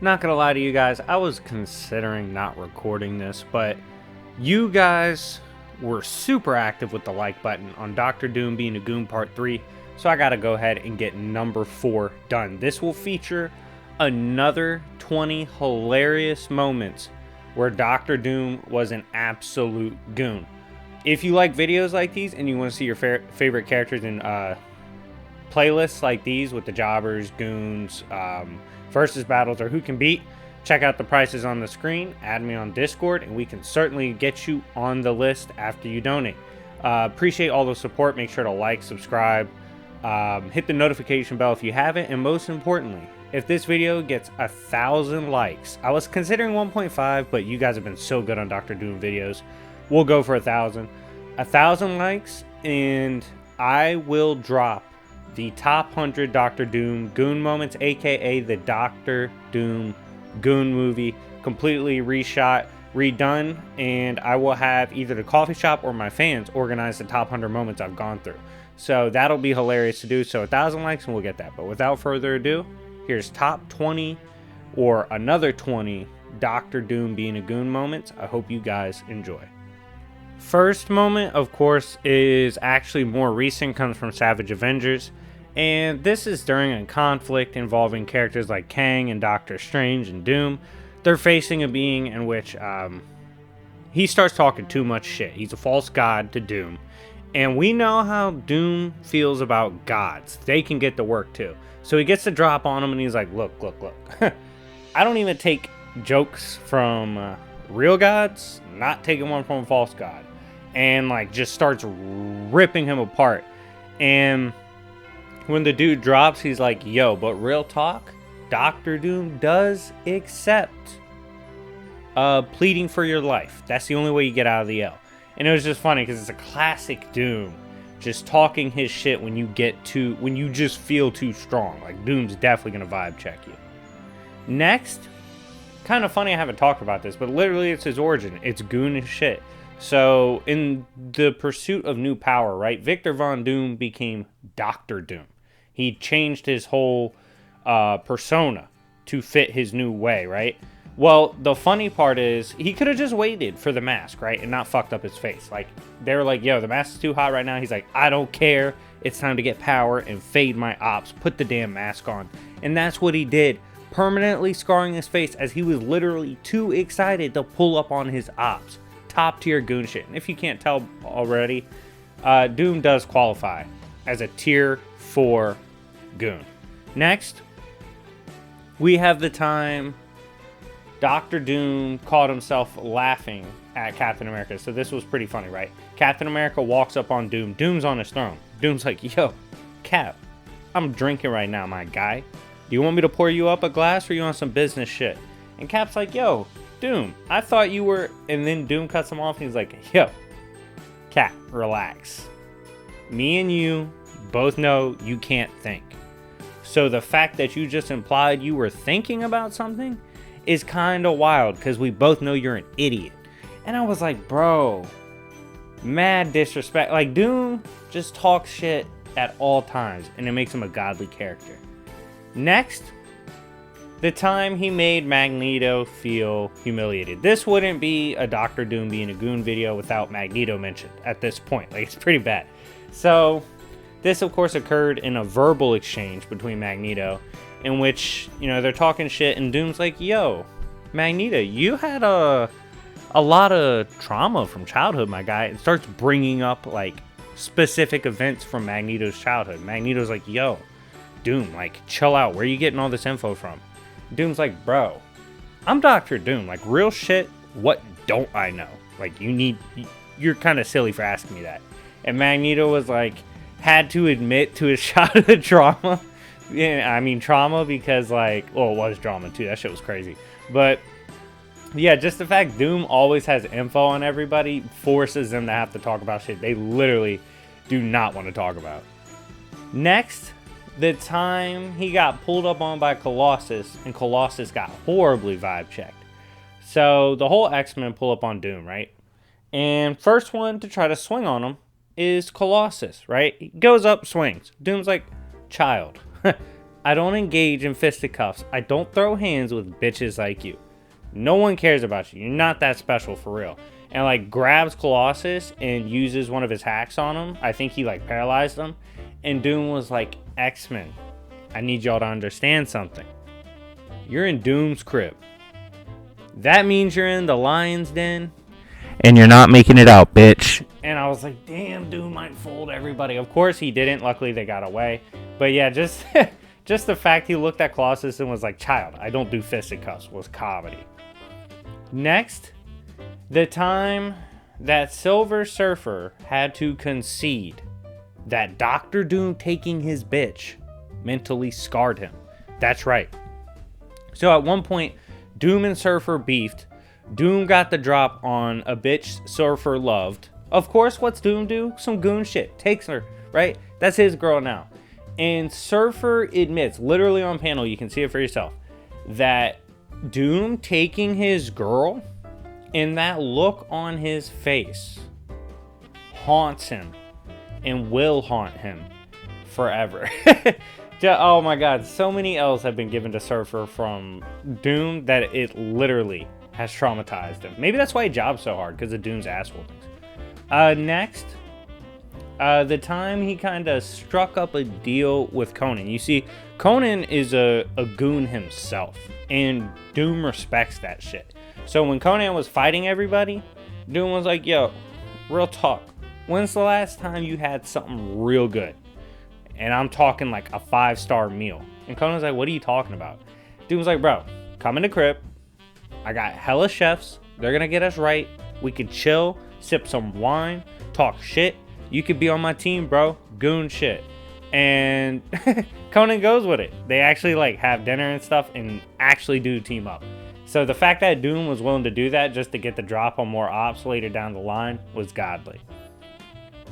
Not gonna lie to you guys, I was considering not recording this, but you guys were super active with the like button on Dr. Doom being a Goon Part 3, so I gotta go ahead and get number 4 done. This will feature another 20 hilarious moments where Dr. Doom was an absolute goon. If you like videos like these and you want to see your favorite characters in playlists like these with the jobbers, goons, versus battles, or who can beat, check out the prices on the screen, add me on Discord, and we can certainly get you on the list after you donate. Appreciate all the support. Make sure to like, subscribe, hit the notification bell if you haven't, and most importantly, if this video gets 1,000 likes, I was considering 1.5, but you guys have been so good on Dr. Doom videos, we'll go for 1,000. 1,000 likes, and I will drop the top 100 Dr. Doom Goon moments, aka the Dr. Doom Goon movie, completely reshot, redone, and I will have either the coffee shop or my fans organize the top 100 moments I've gone through. So that'll be hilarious to do. So 1,000 likes and we'll get that. But without further ado, here's top 20 or another 20 Dr. Doom being a goon moments. I hope you guys enjoy. First moment, of course, is actually more recent, comes from Savage Avengers, and this is during a conflict involving characters like Kang and Doctor Strange and Doom. They're facing a being in which he starts talking too much shit. He's a false god to Doom, and we know how Doom feels about gods. They can get to work too. So he gets the drop on him and he's like, look, I don't even take jokes from real gods, not taking one from a false god. And like just starts ripping him apart. And when the dude drops, he's like, yo, but real talk, Dr. Doom does accept pleading for your life. That's the only way you get out of the L. And it was just funny because it's a classic Doom just talking his shit when you just feel too strong. Like Doom's definitely gonna vibe check you. Next, kind of funny I haven't talked about this, but literally it's his origin. It's Goon and shit. So, in the pursuit of new power, right, Victor Von Doom became Dr. Doom. He changed his whole persona to fit his new way, right? Well, the funny part is, he could have just waited for the mask, right, and not fucked up his face. Like, they were like, yo, the mask is too hot right now. He's like, I don't care. It's time to get power and fade my ops. Put the damn mask on. And that's what he did, permanently scarring his face as he was literally too excited to pull up on his ops. Top tier goon shit. And if you can't tell already, Doom does qualify as a tier 4 goon. Next, we have the time Dr. Doom caught himself laughing at Captain America. So this was pretty funny, right? Captain America walks up on Doom. Doom's on his throne. Doom's like, yo, Cap, I'm drinking right now, my guy. Do you want me to pour you up a glass or you on some business shit? And Cap's like, yo, Doom, I thought you were... And then Doom cuts him off and he's like, yo, Cap, relax. Me and you both know you can't think. So the fact that you just implied you were thinking about something is kind of wild because we both know you're an idiot. And I was like, bro, mad disrespect. Like, Doom just talks shit at all times and it makes him a godly character. Next, the time he made Magneto feel humiliated. This wouldn't be a Dr. Doom being a goon video without Magneto mentioned at this point. Like, it's pretty bad. So, this of course occurred in a verbal exchange between Magneto, in which, you know, they're talking shit and Doom's like, yo, Magneto, you had a lot of trauma from childhood, my guy. And starts bringing up, like, specific events from Magneto's childhood. Magneto's like, yo, Doom, like, chill out. Where are you getting all this info from? Doom's like, bro, I'm Dr. Doom. Like, real shit, what don't I know? Like, you're kind of silly for asking me that. And Magneto was like, had to admit to his childhood trauma. Yeah, I mean, trauma because, like, well, it was drama too. That shit was crazy. But, yeah, just the fact Doom always has info on everybody forces them to have to talk about shit they literally do not want to talk about. Next, the time he got pulled up on by Colossus, and Colossus got horribly vibe checked. So the whole X-Men pull up on Doom, right? And first one to try to swing on him is Colossus, right? He goes up, swings. Doom's like, child, I don't engage in fisticuffs. I don't throw hands with bitches like you. No one cares about you. You're not that special for real. And like grabs Colossus and uses one of his hacks on him. I think he like paralyzed him. And Doom was like, X-Men, I need y'all to understand something. You're in Doom's crib. That means you're in the lion's den. And you're not making it out, bitch. And I was like, damn, Doom might fold everybody. Of course he didn't. Luckily they got away. But yeah, just just the fact he looked at Colossus and was like, child, I don't do fisticuffs, was comedy. Next, the time that Silver Surfer had to concede that Dr. Doom taking his bitch mentally scarred him. That's right. So at one point, Doom and Surfer beefed. Doom got the drop on a bitch Surfer loved. Of course, what's Doom do? Some goon shit. Takes her, right? That's his girl now. And Surfer admits, literally on panel, you can see it for yourself, that Doom taking his girl and that look on his face haunts him and will haunt him forever. Oh my god, so many L's have been given to Surfer from Doom that it literally has traumatized him. Maybe that's why he jobs so hard, because of Doom's ass whoopings. Next, the time he kind of struck up a deal with Conan. You see, Conan is a goon himself, and Doom respects that shit. So when Conan was fighting everybody, Doom was like, yo, real talk, when's the last time you had something real good? And I'm talking like a 5-star meal. And Conan's like, what are you talking about? Doom was like, bro, come in the crib. I got hella chefs. They're going to get us right. We could chill, sip some wine, talk shit. You could be on my team, bro. Goon shit. And Conan goes with it. They actually like have dinner and stuff and actually do team up. So the fact that Doom was willing to do that just to get the drop on more ops later down the line was godly.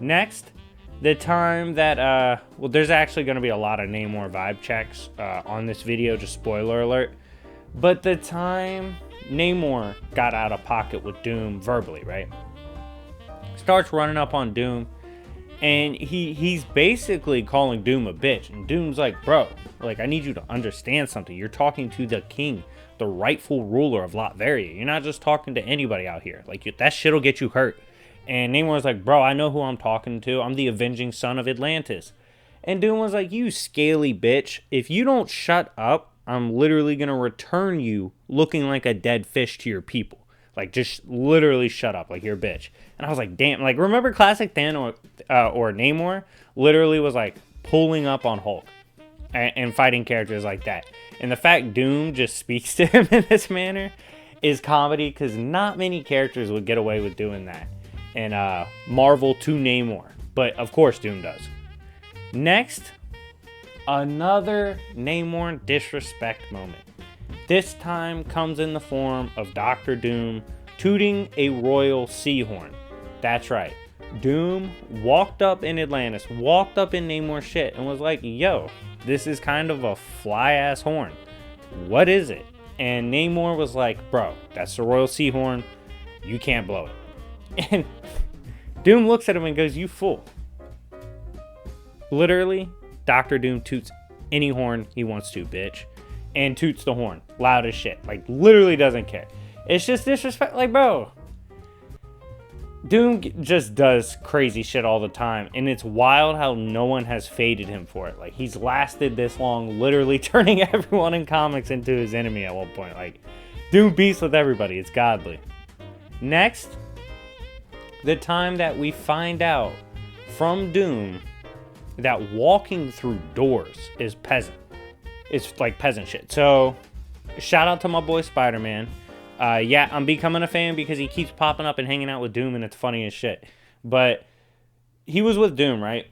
Next, the time that, well, there's actually going to be a lot of Namor vibe checks on this video, just spoiler alert. But the time Namor got out of pocket with Doom verbally, right? Starts running up on Doom, and he's basically calling Doom a bitch. And Doom's like, bro, like, I need you to understand something. You're talking to the king, the rightful ruler of Latveria. You're not just talking to anybody out here. Like, that shit'll get you hurt. And Namor's like, bro, I know who I'm talking to. I'm the avenging son of Atlantis. And Doom was like, you scaly bitch. If you don't shut up, I'm literally going to return you looking like a dead fish to your people. Like, just literally shut up like you're a bitch. And I was like, damn. Like, remember classic Dan or Namor literally was like pulling up on Hulk and fighting characters like that. And the fact Doom just speaks to him in this manner is comedy, because not many characters would get away with doing that. And Marvel to Namor. But of course Doom does. Next, another Namor disrespect moment. This time comes in the form of Dr. Doom tooting a royal seahorn. That's right. Doom walked up in Atlantis, walked up in Namor's shit, and was like, yo, this is kind of a fly-ass horn. What is it? And Namor was like, bro, that's the royal seahorn. You can't blow it. And Doom looks at him and goes, you fool. Literally, Dr. Doom toots any horn he wants to, bitch. And toots the horn. Loud as shit. Like, literally doesn't care. It's just disrespect. Like, bro. Doom just does crazy shit all the time. And it's wild how no one has faded him for it. Like, he's lasted this long, literally turning everyone in comics into his enemy at one point. Like, Doom beats with everybody. It's godly. Next, the time that we find out from Doom that walking through doors is peasant. It's like peasant shit. So, shout out to my boy Spider-Man. Yeah, I'm becoming a fan because he keeps popping up and hanging out with Doom, and it's funny as shit. But he was with Doom, right?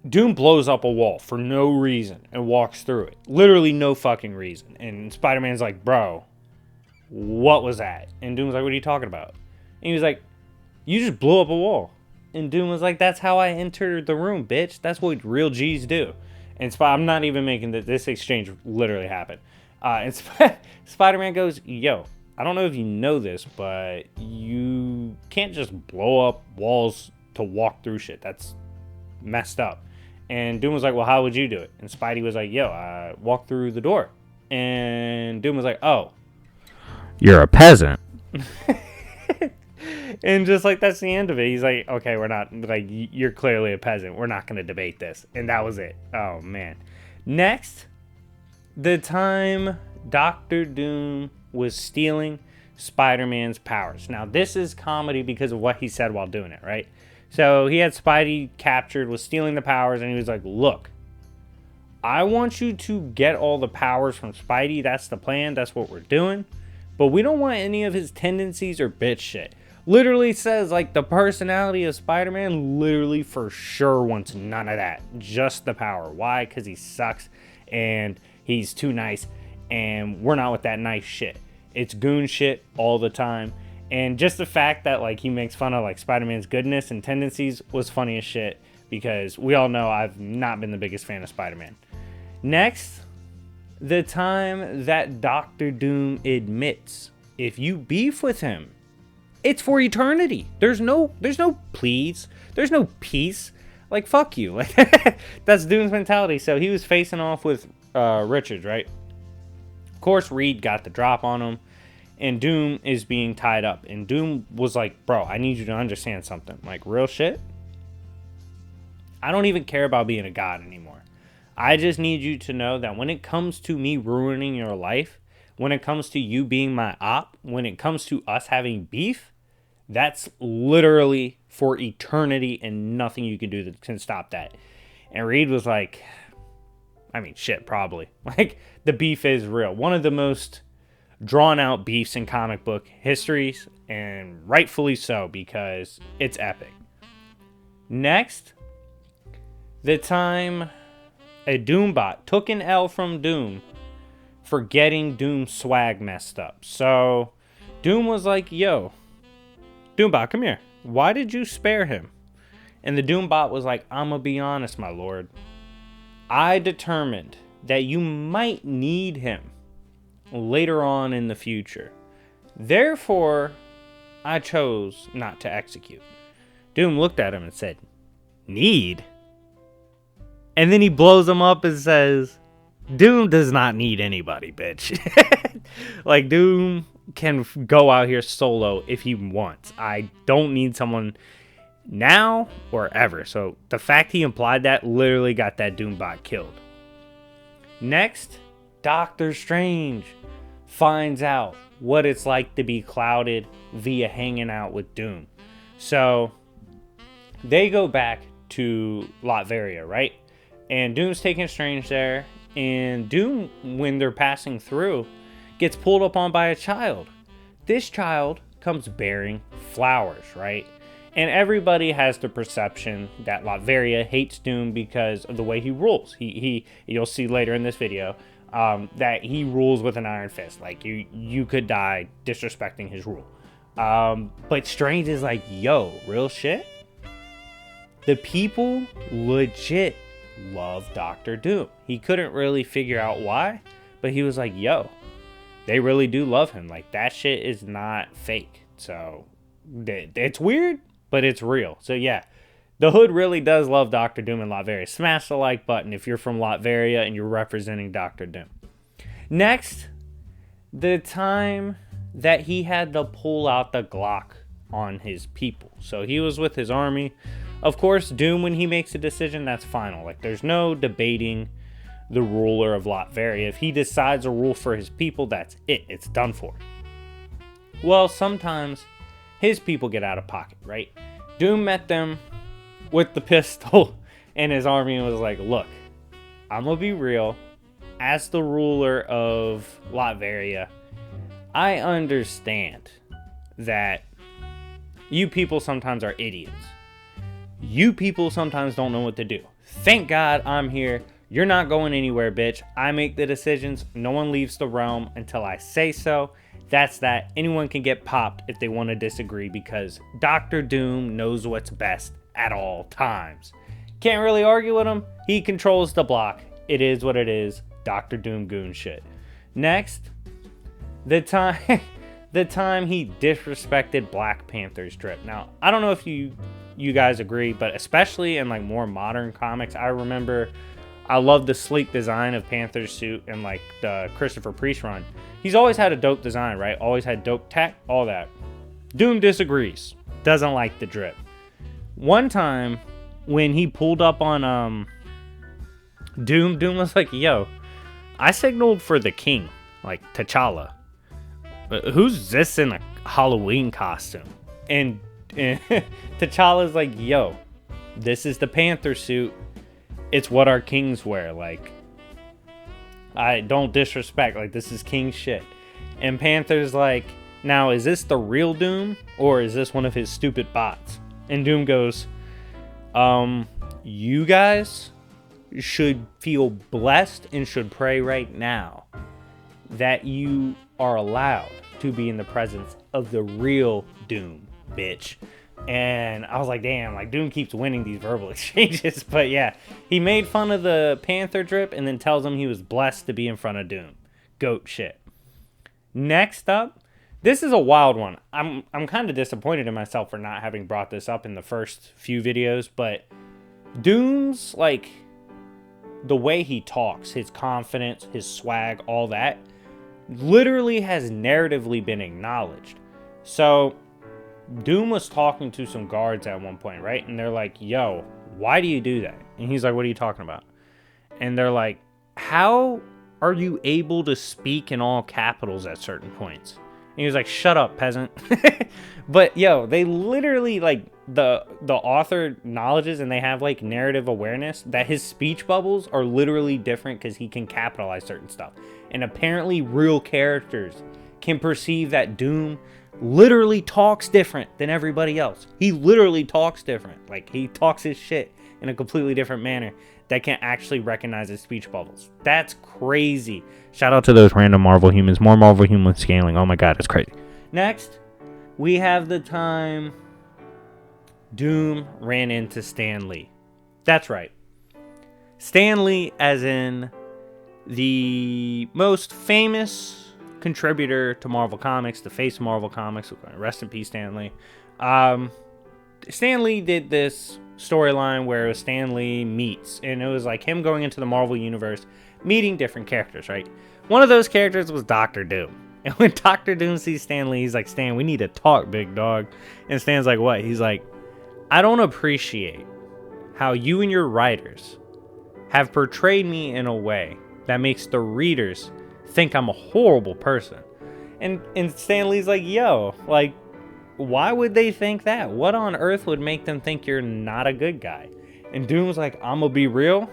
Doom blows up a wall for no reason and walks through it. Literally no fucking reason. And Spider-Man's like, bro, what was that? And Doom's like, what are you talking about? And he was like, you just blew up a wall. And Doom was like, that's how I entered the room, bitch. That's what real G's do. And I'm not even making this exchange literally happen. And Spider-Man goes, yo, I don't know if you know this, but you can't just blow up walls to walk through shit. That's messed up. And Doom was like, well, how would you do it? And Spidey was like, yo, I walk through the door. And Doom was like, oh, you're a peasant. And just like, that's the end of it. He's like, okay, we're not, like, you're clearly a peasant. We're not going to debate this. And that was it. Oh, man. Next, the time Dr. Doom was stealing Spider-Man's powers. Now, this is comedy because of what he said while doing it, right? So he had Spidey captured, was stealing the powers, and he was like, look, I want you to get all the powers from Spidey. That's the plan. That's what we're doing. But we don't want any of his tendencies or bitch shit. Literally says, like, the personality of Spider-Man literally for sure wants none of that. Just the power. Why? Because he sucks and he's too nice. And we're not with that nice shit. It's goon shit all the time. And just the fact that, like, he makes fun of, like, Spider-Man's goodness and tendencies was funny as shit. Because we all know I've not been the biggest fan of Spider-Man. Next, the time that Dr. Doom admits if you beef with him, it's for eternity. There's no please. There's no peace. Like, fuck you. Like, that's Doom's mentality. So he was facing off with Richards, right? Of course, Reed got the drop on him. And Doom is being tied up. And Doom was like, bro, I need you to understand something. Like, real shit. I don't even care about being a god anymore. I just need you to know that when it comes to me ruining your life, when it comes to you being my op, when it comes to us having beef, that's literally for eternity and nothing you can do that can stop that. And Reed was like, I mean, shit, probably. Like, the beef is real. One of the most drawn out beefs in comic book histories, and rightfully so because it's epic. Next, the time a Doombot took an L from Doom for getting Doom's swag messed up. So Doom was like, yo, Doombot, come here. Why did you spare him? And the Doombot was like, I'm gonna be honest, my lord. I determined that you might need him later on in the future. Therefore, I chose not to execute. Doom looked at him and said, need? And then he blows him up and says, Doom does not need anybody, bitch. Like, Doom can go out here solo if he wants. I don't need someone now or ever. So the fact he implied that literally got that Doombot killed. Next, Doctor Strange finds out what it's like to be clouded via hanging out with Doom. So they go back to Latveria, right? And Doom's taking Strange there. And Doom, when they're passing through, gets pulled up on by a child. This child comes bearing flowers, right? And everybody has the perception that Latveria hates Doom because of the way he rules. You'll see later in this video that he rules with an iron fist. Like, you could die disrespecting his rule. But Strange is like, yo, real shit? The people legit love Dr. Doom. He couldn't really figure out why, but he was like, yo, they really do love him. Like, that shit is not fake. So it's weird, but it's real. So yeah, the hood really does love Dr. Doom and Latveria. Smash the like button if you're from Latveria and you're representing Dr. Doom. Next, the time that he had to pull out the Glock on his people. So he was with his army. Of course, Doom, when he makes a decision, that's final. Like, there's no debating the ruler of Latveria. If he decides a rule for his people, that's it. It's done for. Well, sometimes his people get out of pocket, right? Doom met them with the pistol and his army and was like, look, I'm going to be real. As the ruler of Latveria, I understand that you people sometimes are idiots. You people sometimes don't know what to do. Thank God I'm here. You're not going anywhere, bitch. I make the decisions. No one leaves the realm until I say so. That's that. Anyone can get popped if they want to disagree because Dr. Doom knows what's best at all times. Can't really argue with him. He controls the block. It is what it is. Dr. Doom Goon shit. Next, the time the time he disrespected Black Panther's drip. Now, I don't know if you guys agree, but especially in like more modern comics, I love the sleek design of Panther's suit and like the Christopher Priest run. He's always had a dope design, right? Always had dope tech, all that. Doom disagrees. Doesn't like the drip. One time when he pulled up on Doom was like, yo, I signaled for the king, like T'Challa. Who's this in a Halloween costume? And T'Challa's like, yo, this is the Panther suit. It's what our kings wear. Like, I don't disrespect. Like, this is king shit. And Panther's like, now, is this the real Doom? Or is this one of his stupid bots? And Doom goes, you guys should feel blessed and should pray right now that you are allowed to be in the presence of the real Doom, bitch. And I was like, damn, like Doom keeps winning these verbal exchanges. But yeah, he made fun of the Panther drip and then tells him he was blessed to be in front of Doom. Goat shit. Next up, this is a wild one. I'm kind of disappointed in myself for not having brought this up in the first few videos, but Doom's, like, the way he talks, his confidence, his swag, all that, literally has narratively been acknowledged. So Doom was talking to some guards at one point, right? And they're like, yo, why do you do that? And he's like, what are you talking about? And they're like, how are you able to speak in all capitals at certain points? And he was like, shut up, peasant. But yo, they literally, like, the author acknowledges, and they have like narrative awareness that his speech bubbles are literally different because he can capitalize certain stuff. And apparently real characters can perceive that Doom literally talks different than everybody else. He literally talks different. Like, he talks his shit in a completely different manner that can't actually recognize his speech bubbles. That's crazy. Shout out to those random Marvel humans. More Marvel human scaling. Oh my god, it's crazy. Next, we have the time Doom ran into Stan Lee. That's right. Stan Lee, as in the most famous contributor to Marvel Comics, the face of Marvel Comics. Rest in peace, Stan Lee. Stan Lee did this storyline where it was Stan Lee meets, and it was like him going into the Marvel Universe, meeting different characters, right? One of those characters was Doctor Doom. And when Doctor Doom sees Stan Lee, he's like, Stan, we need to talk, big dog. And Stan's like, what? He's like, I don't appreciate how you and your writers have portrayed me in a way that makes the readers think I'm a horrible person. And Stan Lee's like, yo, like, why would they think that? What on earth would make them think you're not a good guy? And Doom's like, I'm gonna be real.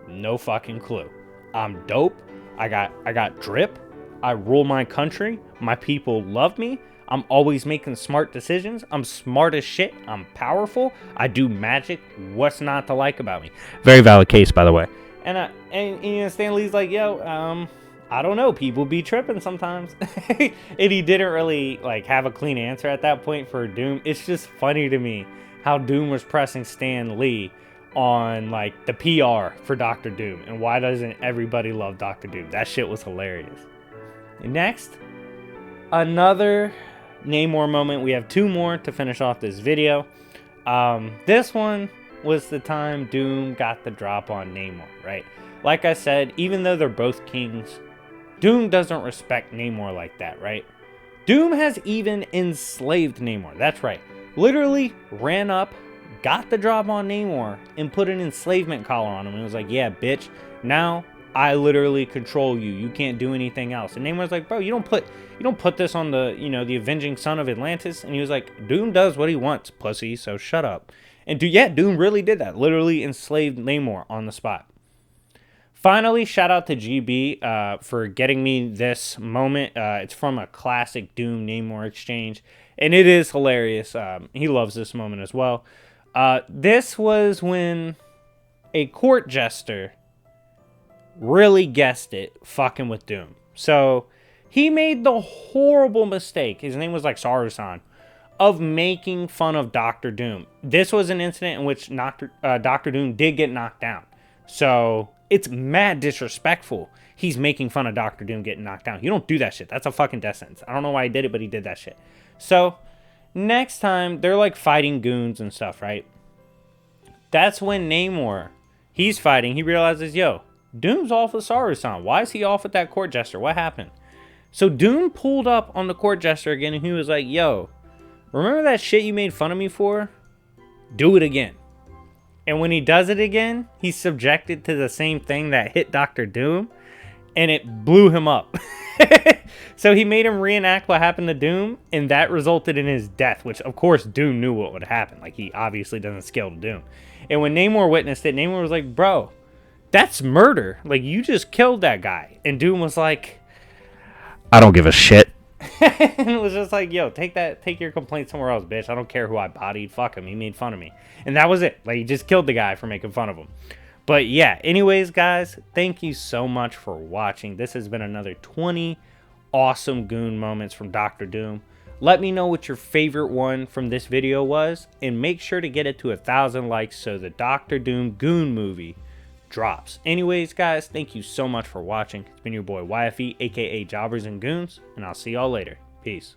No fucking clue. I'm dope. I got drip. I rule my country. My people love me. I'm always making smart decisions. I'm smart as shit. I'm powerful. I do magic. What's not to like about me? Very valid case, by the way. And you know, Stan Lee's like, yo, I don't know. People be tripping sometimes. And he didn't really like have a clean answer at that point for Doom. It's just funny to me how Doom was pressing Stan Lee on like the PR for Doctor Doom, and why doesn't everybody love Doctor Doom? That shit was hilarious. And next, another Namor moment. We have two more to finish off this video. This one was the time Doom got the drop on Namor, right? Like I said, even though they're both kings, Doom doesn't respect Namor like that, right? Doom has even enslaved Namor. That's right. Literally ran up, got the drop on Namor, and put an enslavement collar on him. And was like, yeah, bitch, now I literally control you. You can't do anything else. And Namor's like, bro, you don't put this on the, you know, the avenging son of Atlantis. And he was like, Doom does what he wants, pussy, so shut up. And Doom really did that. Literally enslaved Namor on the spot. Finally, shout out to GB for getting me this moment. It's from a classic Doom Namor exchange, and it is hilarious. He loves this moment as well. This was when a court jester really guessed it, fucking with Doom. So he made the horrible mistake. His name was like Sarusan, of making fun of Doctor Doom. This was an incident in which Doctor Doom did get knocked down. So it's mad disrespectful. He's making fun of Doctor Doom getting knocked down. You don't do that shit. That's a fucking death sentence. I don't know why he did it, but he did that shit. So, next time, they're like fighting goons and stuff, right? That's when Namor, he's fighting. He realizes, yo, Doom's off with Sarusan. Why is he off with that court jester? What happened? So Doom pulled up on the court jester again, and he was like, yo, remember that shit you made fun of me for? Do it again. And when he does it again, he's subjected to the same thing that hit Doctor Doom, and it blew him up. So he made him reenact what happened to Doom, and that resulted in his death, which, of course, Doom knew what would happen. Like, he obviously doesn't scale to Doom. And when Namor witnessed it, Namor was like, bro, that's murder. Like, you just killed that guy. And Doom was like, I don't give a shit. And it was just like, yo, take your complaint somewhere else, bitch. I don't care who I bodied. Fuck him. He made fun of me. And that was it. Like, he just killed the guy for making fun of him. But yeah, anyways, guys, thank you so much for watching. This has been another 20 awesome Goon moments from Doctor Doom. Let me know what your favorite one from this video was, and make sure to get it to 1,000 likes so the Doctor Doom Goon movie drops. Anyways, guys, thank you so much for watching. It's been your boy YFE, aka Jobbers and Goons, and I'll see y'all later. Peace.